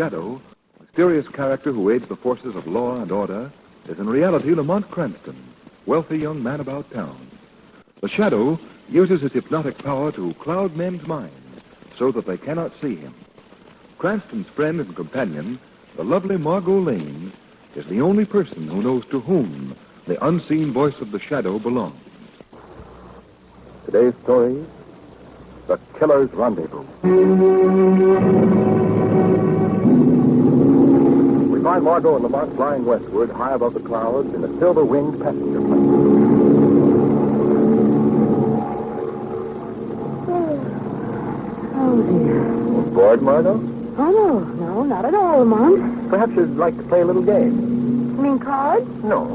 Shadow, a mysterious character who aids the forces of law and order, is in reality Lamont Cranston, wealthy young man about town. The Shadow uses his hypnotic power to cloud men's minds so that they cannot see him. Cranston's friend and companion, the lovely Margot Lane, is the only person who knows to whom the unseen voice of the Shadow belongs. Today's story, The Killers Rendezvous. We find Margot and Lamont flying westward, high above the clouds, in a silver-winged passenger plane. Oh, dear. Bored, Margot? Oh, no, not at all, Lamont. Perhaps you'd like to play a little game. You mean cards? No,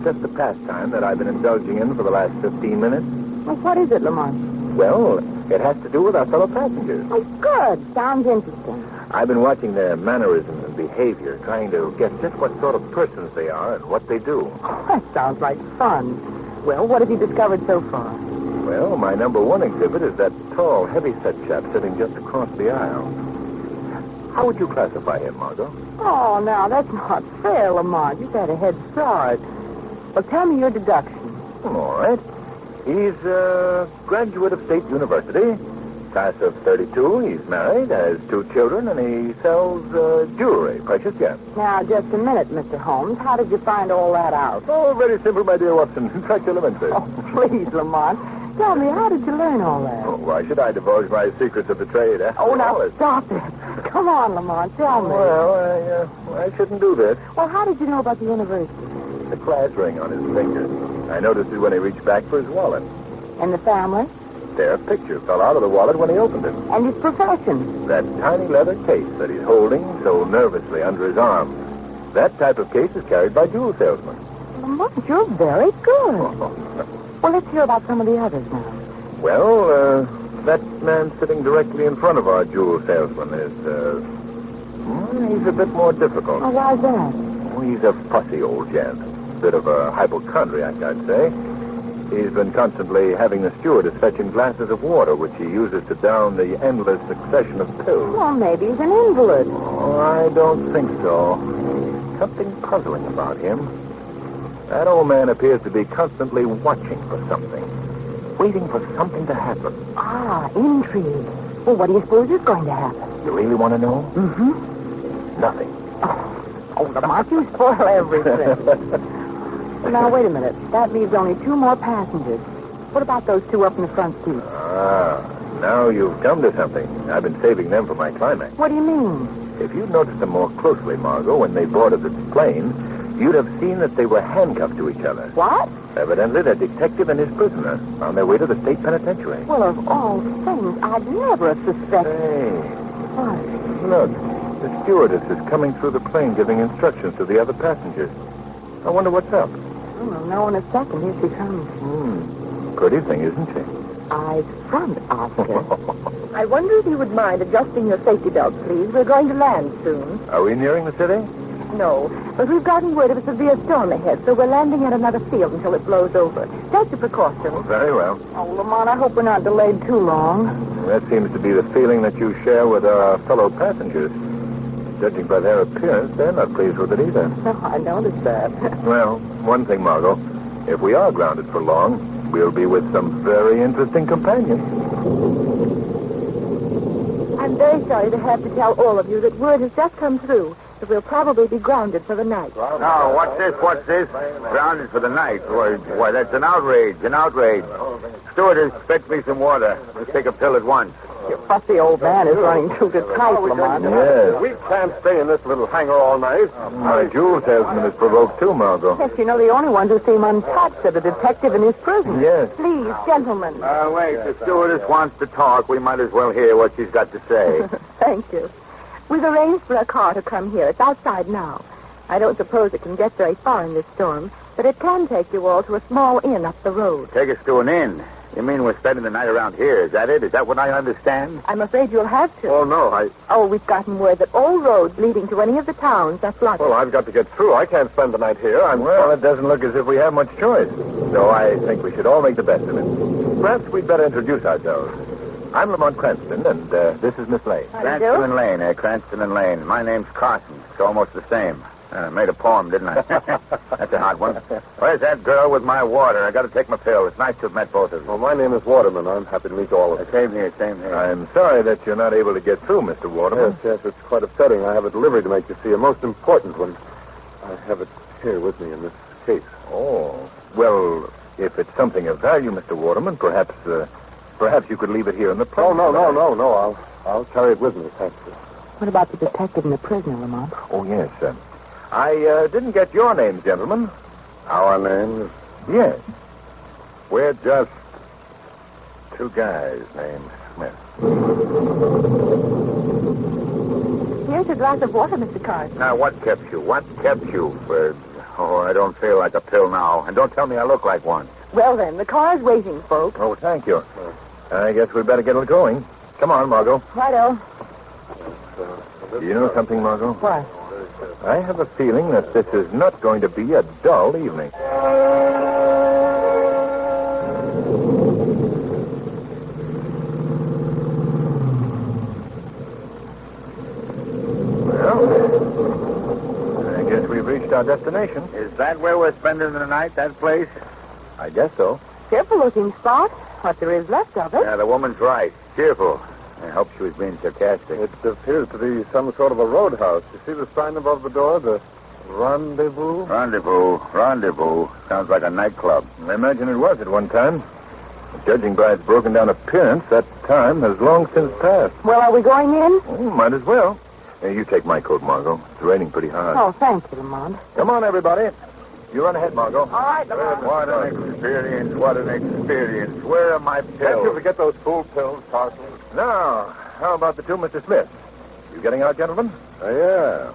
just a pastime that I've been indulging in for the last 15 minutes. Well, what is it, Lamont? Well, it has to do with our fellow passengers. Oh, good. Sounds interesting. I've been watching their mannerisms and behavior, trying to guess just what sort of persons they are and what they do. Oh, that sounds like fun. Well, what have you discovered so far? Well, my number one exhibit is that tall, heavy-set chap sitting just across the aisle. How would you classify him, Margot? Oh, now, that's not fair, Lamont. You've had a head start. Well, tell me your deduction. All right. He's a graduate of State University, class of 32. He's married, has 2 children, and he sells jewelry, precious gems. Now, just a minute, Mr. Holmes. How did you find all that out? Oh, very simple, my dear Watson. In fact, elementary. Oh, please, Lamont. Tell me, how did you learn all that? Oh, why should I divulge my secrets of the trade, eh? Oh, now, stop it. Come on, Lamont, tell me. Well, I shouldn't do this. Well, how did you know about the university? The class ring on his finger. I noticed it when he reached back for his wallet. And the family? Their picture fell out of the wallet when he opened it. And his profession? That tiny leather case that he's holding so nervously under his arm. That type of case is carried by jewel salesmen. Lamont, you're very good. Well, let's hear about some of the others now. Well, that man sitting directly in front of our jewel salesman is, he's a bit more difficult. Oh, why's that? Oh, he's a fussy old gent. Bit of a hypochondriac, I'd say. He's been constantly having the stewardess fetch him glasses of water, which he uses to down the endless succession of pills. Well, maybe he's an invalid. Oh, I don't think so. Something puzzling about him. That old man appears to be constantly watching for something. Waiting for something to happen. Ah, intrigue. Well, what do you suppose is going to happen? You really want to know? Mm-hmm. Nothing. Oh, Lamont, you spoil everything. Now, wait a minute. That leaves only 2 more passengers. What about those 2 up in the front seat? Ah, now you've come to something. I've been saving them for my climax. What do you mean? If you'd noticed them more closely, Margot, when they boarded the plane, you'd have seen that they were handcuffed to each other. What? Evidently, the detective and his prisoner on their way to the state penitentiary. Well, of all things, I'd never have suspected. Hey, What? look. The stewardess is coming through the plane giving instructions to the other passengers. I wonder what's up. We'll know in a second. Here she comes. Pretty thing, isn't she? Eyes front, Oscar. I wonder if you would mind adjusting your safety belt, please. We're going to land soon. Are we nearing the city? No, but we've gotten word of a severe storm ahead, so we're landing at another field until it blows over. Take the precautions. Very well. Oh, Lamont, I hope we're not delayed too long. That seems to be the feeling that you share with our fellow passengers. Judging by their appearance, they're not pleased with it either. Oh, I noticed that. Well, one thing, Margot. If we are grounded for long, we'll be with some very interesting companions. I'm very sorry to have to tell all of you that word has just come through that we'll probably be grounded for the night. No, what's this? Grounded for the night. Why, that's an outrage, Stewardess, fetch me some water. Let's take a pill at once. Your fussy old man is running too tight, Lamont. Yes. We can't stay in this little hangar all night. My jewel salesman is provoked too, Margot. Yes, you know, the only ones who seem untouched are the detective and his prisoner. Yes. Please, gentlemen. Wait, the stewardess wants to talk. We might as well hear what she's got to say. Thank you. We've arranged for a car to come here. It's outside now. I don't suppose it can get very far in this storm, but it can take you all to a small inn up the road. Take us to an inn. You mean we're spending the night around here? Is that it? Is that what I understand? I'm afraid you'll have to. Oh, no, Oh, we've gotten word that all roads leading to any of the towns are flooded. Well, I've got to get through. I can't spend the night here. Well, it doesn't look as if we have much choice. So I think we should all make the best of it. Perhaps we'd better introduce ourselves. I'm Lamont Cranston, and this is Miss Lane. Cranston and Lane, Cranston and Lane. My name's Carson. It's almost the same. Made a poem, didn't I? That's a hot one. Where's that girl with my water? I got to take my pill. It's nice to have met both of you. Well, my name is Waterman. I'm happy to meet all of you. Same here, same here. I'm sorry that you're not able to get through, Mr. Waterman. Yes, it's quite upsetting. I have a delivery to make, you see, a most important one. I have it here with me in this case. Oh. Well, if it's something of value, Mr. Waterman, perhaps you could leave it here in the place. Oh, no. I'll carry it with me, thank you. What about the detective and the prisoner, Lamont? Oh, yes. I didn't get your names, gentlemen. Our names? Yes. We're just two guys named Smith. Here's a glass of water, Mr. Carson. Now, what kept you? What kept you? I don't feel like a pill now. And don't tell me I look like one. Well, then, the car's waiting, folks. Oh, thank you. I guess we'd better get it going. Come on, Margot. Righto. Do you know something, Margot? What? I have a feeling that this is not going to be a dull evening. Well, I guess we've reached our destination. Is that where we're spending the night, that place? I guess so. Cheerful-looking spot. What there is left of it. Yeah, the woman's right. Cheerful. I hope she was being sarcastic. It appears to be some sort of a roadhouse. You see the sign above the door, the Rendezvous? Rendezvous. Sounds like a nightclub. I imagine it was at one time. Judging by its broken down appearance, that time has long since passed. Well, are we going in? Oh, might as well. You take my coat, Margot. It's raining pretty hard. Oh, thank you, Lamont. Come on, everybody. You run ahead, Margot. All right, Lamont. What an experience. What an experience. Where are my pills? Can't you forget those fool pills, Carson? Now, how about the two Mr. Smiths? You getting out, gentlemen? Yeah.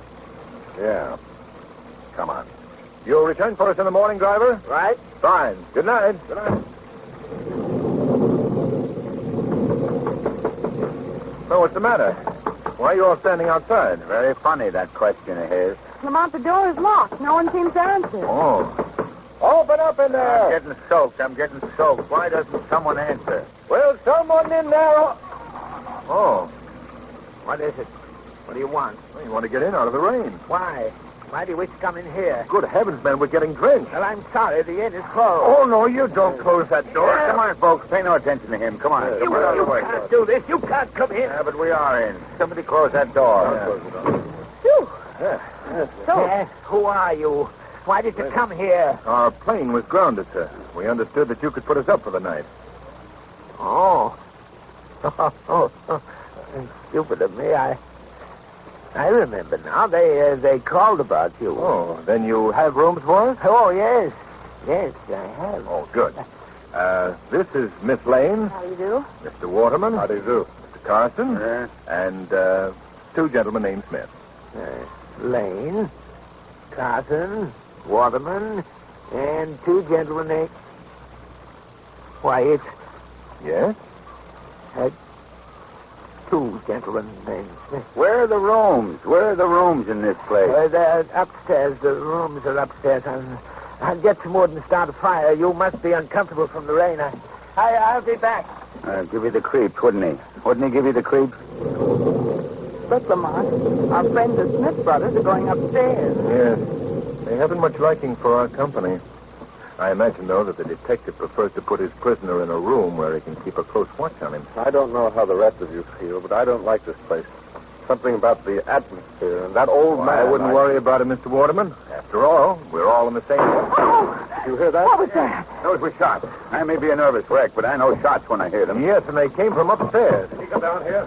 Come on. You'll return for us in the morning, driver? Right? Fine. Good night. Good night. So what's the matter? Why are you all standing outside? Very funny, that question of his. Lamont, the door is locked. No one seems to answer. Oh. Open up in there. I'm getting soaked. Why doesn't someone answer? Will someone in there? Oh. What is it? What do you want? Well, you want to get in out of the rain. Why? Why do you wish to come in here? Good heavens, man, we're getting drenched. Well, I'm sorry. The inn is closed. Oh, no, you don't close that door. Yeah. Come on, folks. Pay no attention to him. Come on. You can't do this. You can't come in. Yeah, but we are in. Somebody close that door. Phew. Yes, who are you? Why did you come here? Our plane was grounded, sir. We understood that you could put us up for the night. Oh. Stupid of me. I remember now. They called about you. Oh, then you have rooms for us? Oh, yes. Yes, I have. Oh, good. This is Miss Lane, How do you do? Mr. Waterman. How do you do? Mr. Carson. Yeah. And two gentlemen named Smith. Lane, Carson, Waterman, and two gentlemen named... Why, it's Yes? two gentlemen named Smith. Where are the rooms? Where are the rooms in this place? They're upstairs. The rooms are upstairs. I'll get some wood and start a fire. You must be uncomfortable from the rain. I'll be back. Give you the creeps, wouldn't he? Wouldn't he give you the creeps? Look, Lamont, our friends the Smith brothers are going upstairs. Yes. They haven't much liking for our company. I imagine, though, that the detective prefers to put his prisoner in a room where he can keep a close watch on him. I don't know how the rest of you feel, but I don't like this place. Something about the atmosphere and that old man. I wouldn't worry about it, Mr. Waterman. After all, we're all in the same... Did you hear that? What was that? Those were shots. I may be a nervous wreck, but I know shots when I hear them. Yes, and they came from upstairs. Did he come down here?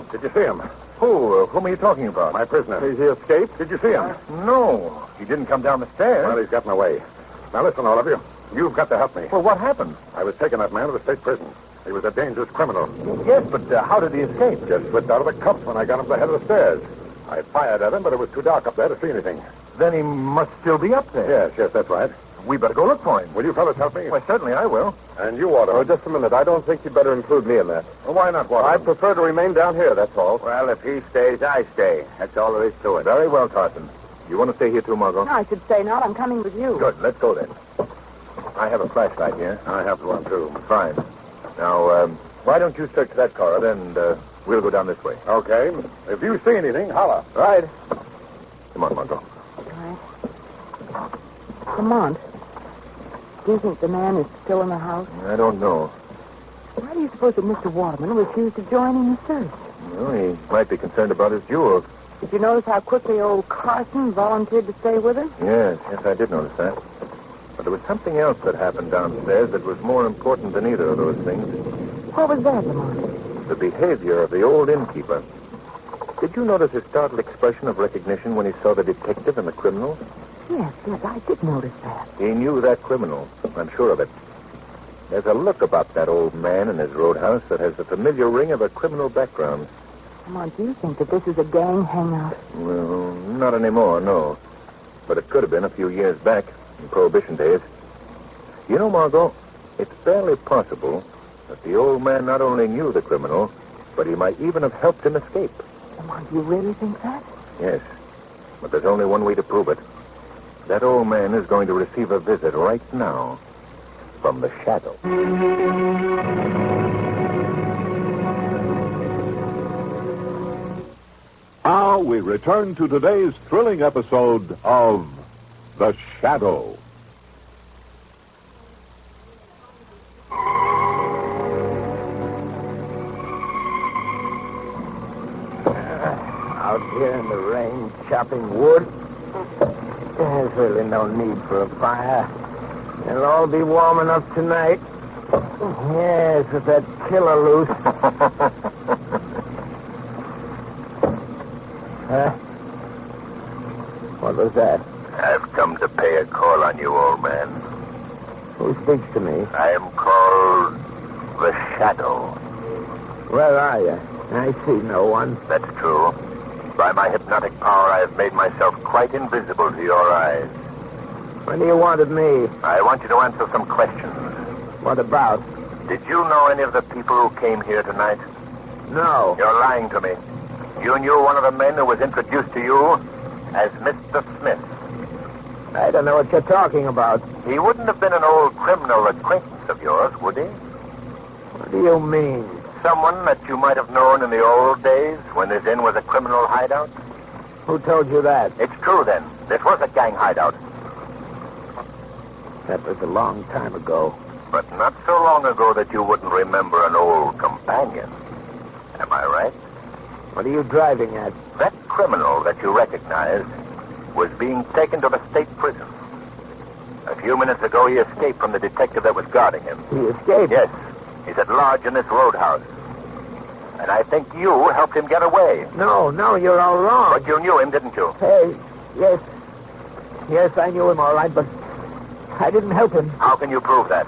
Did you see him? Whom are you talking about? My prisoner. He escaped? Did you see him? No. He didn't come down the stairs. Well, he's gotten away. Now, listen, all of you. You've got to help me. Well, what happened? I was taking that man to the state prison. He was a dangerous criminal. Yes, but how did he escape? Just slipped out of the cuffs when I got him to the head of the stairs. I fired at him, but it was too dark up there to see anything. Then he must still be up there. Yes, that's right. We better go look for him. Will you fellas help me? Why, certainly I will. And you, Water. Oh, just a minute. I don't think you'd better include me in that. Well, why not, Water? I prefer to remain down here, that's all. Well, if he stays, I stay. That's all there is to it. Very well, Carson. You want to stay here too, Margot? No, I should say not. I'm coming with you. Good. Let's go then. I have a flashlight here. I have one, too. Fine. Now, Why don't you search that corridor, and we'll go down this way. Okay. If you see anything, holler. Right. Come on, Margot. All right. Lamont, do you think the man is still in the house? I don't know. Why do you suppose that Mr. Waterman refused to join in the search? Well, he might be concerned about his jewels. Did you notice how quickly old Carson volunteered to stay with him? Yes, I did notice that. But there was something else that happened downstairs that was more important than either of those things. What was that, Lamont? The behavior of the old innkeeper. Did you notice his startled expression of recognition when he saw the detective and the criminal? Yes, I did notice that. He knew that criminal. I'm sure of it. There's a look about that old man in his roadhouse that has the familiar ring of a criminal background. Lamont, do you think that this is a gang hangout? Well, not anymore, no. But it could have been a few years back, in Prohibition days. You know, Margot, it's barely possible that the old man not only knew the criminal, but he might even have helped him escape. Lamont, you really think that? Yes. But there's only one way to prove it. That old man is going to receive a visit right now from the Shadow. Now we return to today's thrilling episode of The Shadow. Out here in the rain, chopping wood. There's really no need for a fire. It'll all be warm enough tonight. Yes, with that killer loose. Huh? What was that? I've come to pay a call on you, old man. Who speaks to me? I am called the Shadow. Where are you? I see no one. That's true. By my hypnotic power, I have made myself quite invisible to your eyes. What do you want of me? I want you to answer some questions. What about? Did you know any of the people who came here tonight? No. You're lying to me. You knew one of the men who was introduced to you as Mr. Smith. I don't know what you're talking about. He wouldn't have been an old criminal acquaintance of yours, would he? What do you mean? Someone that you might have known in the old days when this inn was a criminal hideout? Who told you that? It's true, then. This was a gang hideout. That was a long time ago. But not so long ago that you wouldn't remember an old companion. Am I right? What are you driving at? That criminal that you recognized was being taken to the state prison. A few minutes ago, he escaped from the detective that was guarding him. He escaped? Yes. He's at large in this roadhouse. And I think you helped him get away. No, you're all wrong. But you knew him, didn't you? Hey, yes. Yes, I knew him all right, but I didn't help him. How can you prove that?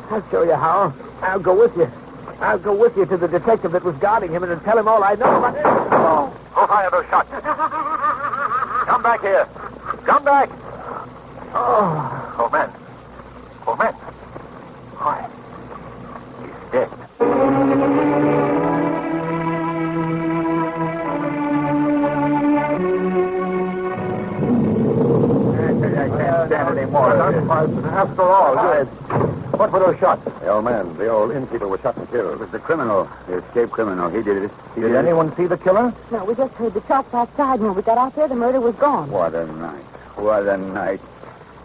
I'll show you how. I'll go with you. I'll go with you to the detective that was guarding him and tell him all I know about it. Oh. Who fired those shots? Come back here. Come back. Oh. Old man. Old man. Why? He's dead. I can't stand any more of this. After all, yes. What were those shots? The old man, the old innkeeper was shot and killed. It was the criminal, the escaped criminal. He did it. Did anyone see the killer? No, we just heard the shots outside, and when we got out there, the murder was gone. What a night. What a night.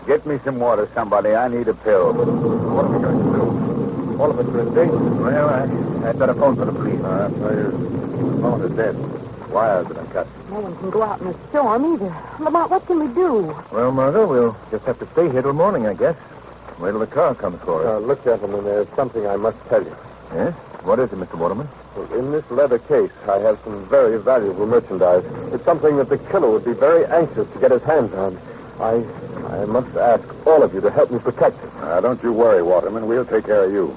Get me some water, somebody. I need a pill. What are we going to do? All of us are in danger. Well, I'd better phone for the police. Lamont is dead. Wires have been cut. No one can go out in a storm either. Lamont, what can we do? Well, Margot, we'll just have to stay here till morning, I guess. Wait till the car comes for us. Look, gentlemen, there's something I must tell you. Yes? What is it, Mr. Waterman? Well, in this leather case, I have some very valuable merchandise. It's something that the killer would be very anxious to get his hands on. I must ask all of you to help me protect it. Don't you worry, Waterman. We'll take care of you.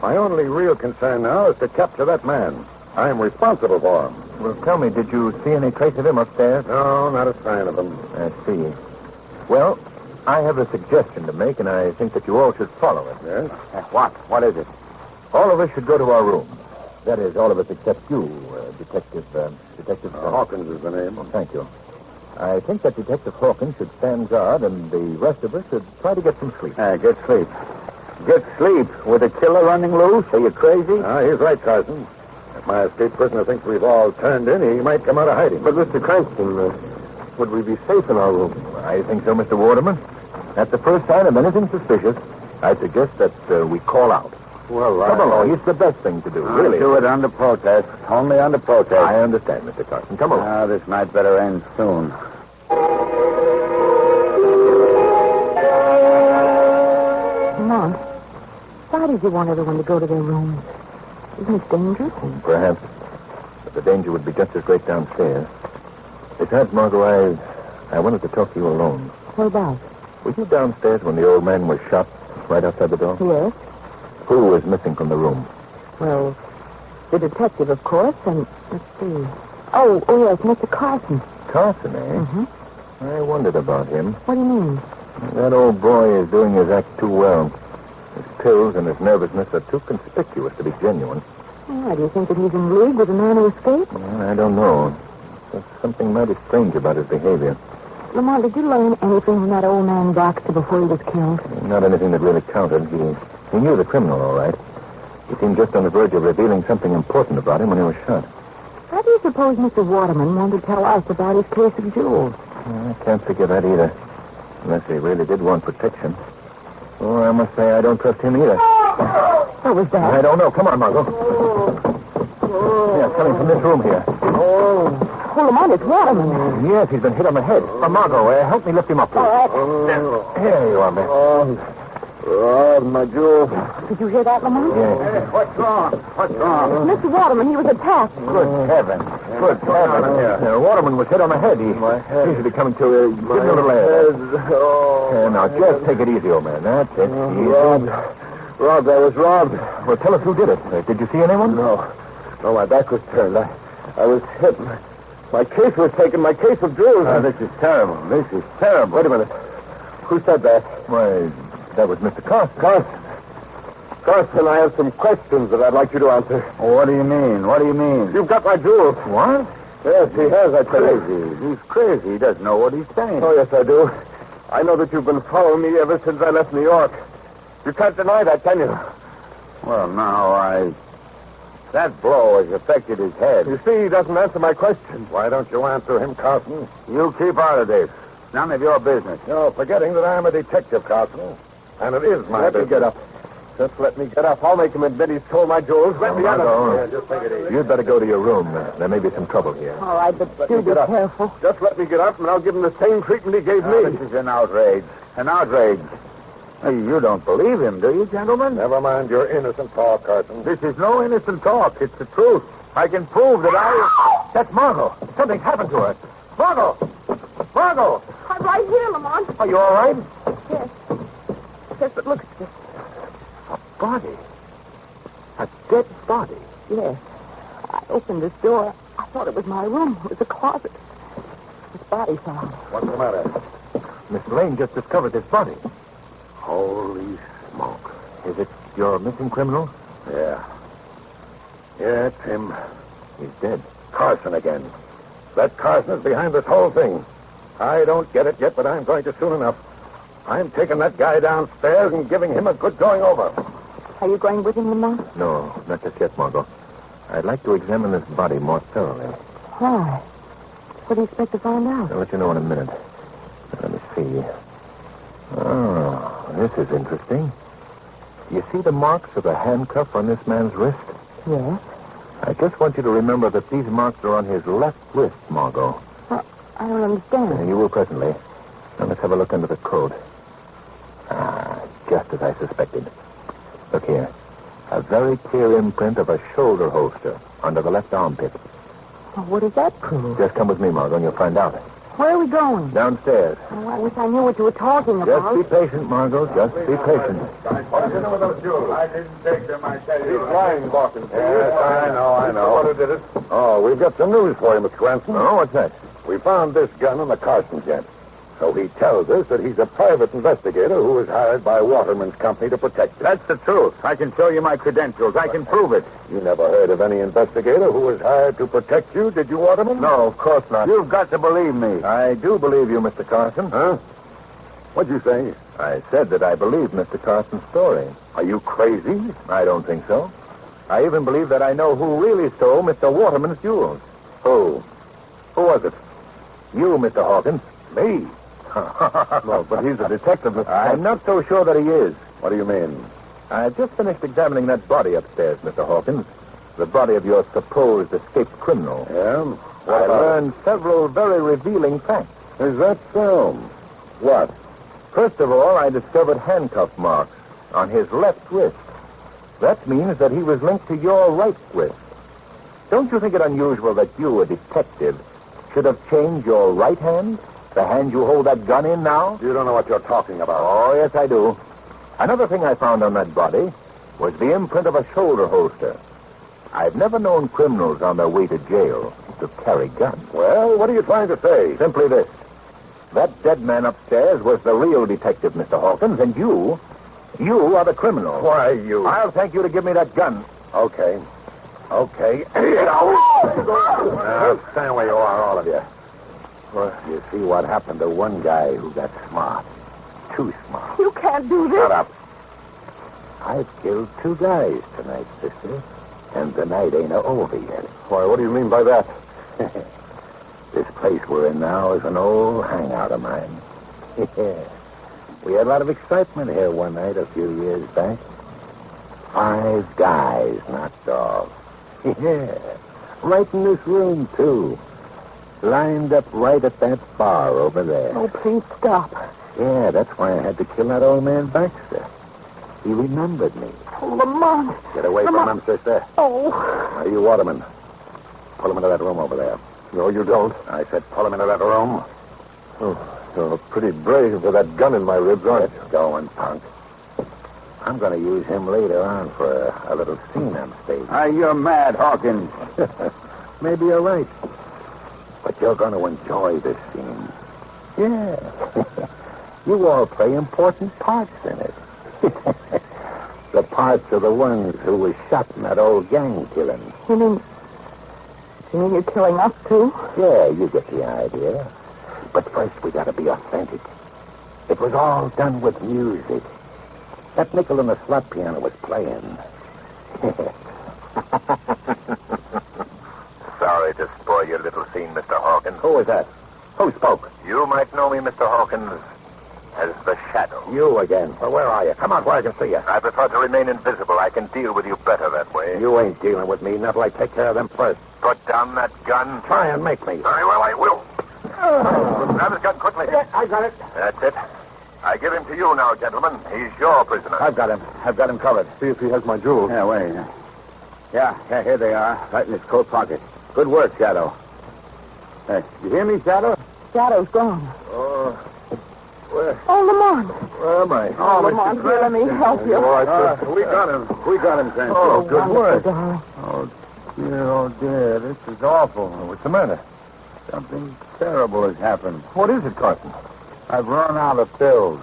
My only real concern now is to capture that man. I'm responsible for him. Well, tell me, did you see any trace of him upstairs? No, not a sign of him. I see. Well, I have a suggestion to make, and I think that you all should follow it. Yes? What? What is it? All of us should go to our room. That is, all of us except you, Detective Hawkins is the name. Oh, thank you. I think that Detective Hawkins should stand guard, and the rest of us should try to get some sleep. Get sleep. Get sleep with a killer running loose? Are you crazy? He's right, Carson. If my escaped prisoner thinks we've all turned in, he might come out of hiding. But, Mr. Cranston, would we be safe in our room? I think so, Mr. Waterman. At the first sign of anything suspicious, I suggest that we call out. Well, Come along. It's the best thing to do, really. Do it under protest. Only under protest. I understand, Mr. Carson. Come along. This night better end soon. Mom, why did you want everyone to go to their rooms? Isn't it dangerous? Perhaps. But the danger would be just as great downstairs. Besides, Margot, I wanted to talk to you alone. What about? Were you downstairs when the old man was shot right outside the door? Yes. Who was missing from the room? Well, the detective, of course, and let's see. Oh, yes, Mr. Carson. Carson, eh? Mm-hmm. I wondered about him. What do you mean? That old boy is doing his act too well. His pills and his nervousness are too conspicuous to be genuine. Why, do you think that he's in league with the man who escaped? Well, I don't know. There's something mighty strange about his behavior. Lamont, did you learn anything from that old man Baxter before he was killed? Not anything that really counted. He knew the criminal, all right. He seemed just on the verge of revealing something important about him when he was shot. How do you suppose Mr. Waterman wanted to tell us about his case of jewels? I can't figure that either. Unless he really did want protection. Oh, I must say I don't trust him either. What was that? I don't know. Come on, Margot. Yeah, coming from this room here. Oh, Lamont, it's Waterman. Yes, he's been hit on the head. Margot, help me lift him up, please. All right. Here you are, man. Rob, my jewel. Did you hear that, Lamont? Yeah. Hey, what's wrong? What's wrong? Mr. Waterman, he was attacked. Good heavens. Good heavens. Waterman was hit on the head. He seems to be coming to. Give me a little air. Now, just take it easy, old man. That's it. Robbed. I was robbed. Well, tell us who did it. Did you see anyone? No, my back was turned. I was hit. My case was taken. My case of jewels. This is terrible. This is terrible. Wait a minute. Who said that? Why, that was Mr. Carson. Carson, I have some questions that I'd like you to answer. What do you mean? What do you mean? You've got my jewels. What? Yes, he has, I tell you. Crazy. He's crazy. He doesn't know what he's saying. Oh, yes, I do. I know that you've been following me ever since I left New York. You can't deny that, can you? Well, now, that blow has affected his head. You see, he doesn't answer my question. Why don't you answer him, Carson? You keep out of this. None of your business. You're forgetting that I'm a detective, Carson. And it is my Let me business. get up. Just let me get up. I'll make him admit he stole my jewels. Let me get up. Margot, Just take it easy. you'd better go to your room. There may be some trouble here. All right, but do be careful. Just let me get up, and I'll give him the same treatment he gave me. This is an outrage. An outrage. Hey, you don't believe him, do you, gentlemen? Never mind your innocent talk, Carson. This is no innocent talk. It's the truth. I can prove that That's Margot. Something's happened to her. Margot! Margot! I'm right here, Lamont. Are you all right? Yes. Yes, but look at this. A body. A dead body. Yes. I opened this door. I thought it was my room. It was a closet. This body found. What's the matter? Miss Lane just discovered this body. Holy smoke. Is it your missing criminal? Yeah. Yeah, it's him. He's dead. Carson again. That Carson is behind this whole thing. I don't get it yet, but I'm going to soon enough. I'm taking that guy downstairs and giving him a good going over. Are you going with him, Lamont? No, not just yet, Margot. I'd like to examine this body more thoroughly. Why? What do you expect to find out? I'll let you know in a minute. Let me see. Oh, this is interesting. You see the marks of a handcuff on this man's wrist? Yes. I just want you to remember that these marks are on his left wrist, Margot. Well, I don't understand. You will presently. Now let's have a look under the coat. Just as I suspected. Look here. A very clear imprint of a shoulder holster under the left armpit. Well, what does that prove? Just come with me, Margot, and you'll find out. Where are we going? Downstairs. Oh, I wish I knew what you were talking about. Just be patient, Margot. Just be patient. What did you know with those jewels? I didn't take them, I tell you. He's lying, Dawkins. Yes, I know. What did it? Oh, we've got some news for you, Mr. Cranston. Oh, what's that? We found this gun in the Carson tent. So he tells us that he's a private investigator who was hired by Waterman's company to protect him. That's the truth. I can show you my credentials. I can prove it. You never heard of any investigator who was hired to protect you, did you, Waterman? No, of course not. You've got to believe me. I do believe you, Mr. Carson. Huh? What'd you say? I said that I believe Mr. Carson's story. Are you crazy? I don't think so. I even believe that I know who really stole Mr. Waterman's jewels. Who? Who was it? You, Mr. Hawkins. Me? No, but he's a detective, Mr. I'm not so sure that he is. What do you mean? I've just finished examining that body upstairs, Mr. Hawkins. The body of your supposed escaped criminal. Yeah? I learned several very revealing facts. Is that so? What? First of all, I discovered handcuff marks on his left wrist. That means that he was linked to your right wrist. Don't you think it unusual that you, a detective, should have changed your right hand? The hand you hold that gun in now? You don't know what you're talking about. Oh, yes, I do. Another thing I found on that body was the imprint of a shoulder holster. I've never known criminals on their way to jail to carry guns. Well, what are you trying to say? Simply this. That dead man upstairs was the real detective, Mr. Hawkins, and you are the criminal. Why, you... I'll thank you to give me that gun. Okay. Okay. Now, stand where you are, all of you. Well, you see what happened to one guy who got smart. Too smart. You can't do this. Shut up. I've killed 2 guys tonight, sister. And the night ain't over yet. Why, what do you mean by that? This place we're in now is an old hangout of mine. We had a lot of excitement here one night a few years back. 5 guys knocked off. Yeah. Right in this room, too. Lined up right at that bar over there. Oh, please stop. Yeah, that's why I had to kill that old man Baxter. He remembered me. Oh, Lamont. Get away from him, sister. Oh. Now, you Waterman. Pull him into that room over there. No, you don't. I said pull him into that room. Oh, you're pretty brave with that gun in my ribs, aren't you? Get going, punk. I'm going to use him later on for a little scene on stage. You're mad, Hawkins. Maybe you're right. But you're going to enjoy this scene. Yeah. You all play important parts in it. The parts of the ones who were shot in that old gang killing. You mean you're killing us, too? Yeah, you get the idea. But first we got to be authentic. It was all done with music. That nickel in the slot piano was playing. Sorry to spoil your little scene, Mr. Hawkins. Who was that? Who spoke? You might know me, Mr. Hawkins, as the Shadow. You again. Well, where are you? Come out where I can see you. I prefer to remain invisible. I can deal with you better that way. You ain't dealing with me. Not till I take care of them first. Put down that gun. Try and make me. Very well, I will. Grab his gun quickly. Yeah, I got it. That's it. I give him to you now, gentlemen. He's your prisoner. I've got him. I've got him covered. See if he has my jewels. Yeah, wait. Yeah, here they are. Right in his coat pocket. Good work, Shadow. Hey, you hear me, Shadow? Shadow's gone. Where Lamont. am I? Oh, Lamont, here, let me help you. All right, sir. We got him. We got him, Cranston. Oh, good work. Darling. Oh, dear. This is awful. What's the matter? Something terrible has happened. What is it, Carson? I've run out of pills.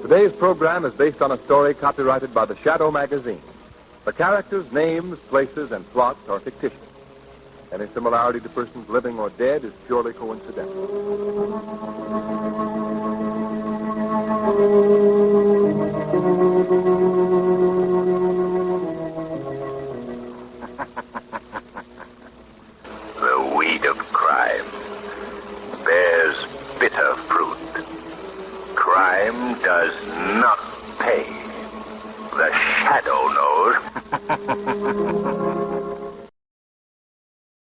Today's program is based on a story copyrighted by the Shadow magazine. The characters, names, places, and plots are fictitious. Any similarity to persons living or dead is purely coincidental. The weed of crime bears bitter fruit. Crime does not pay. The Shadow knows.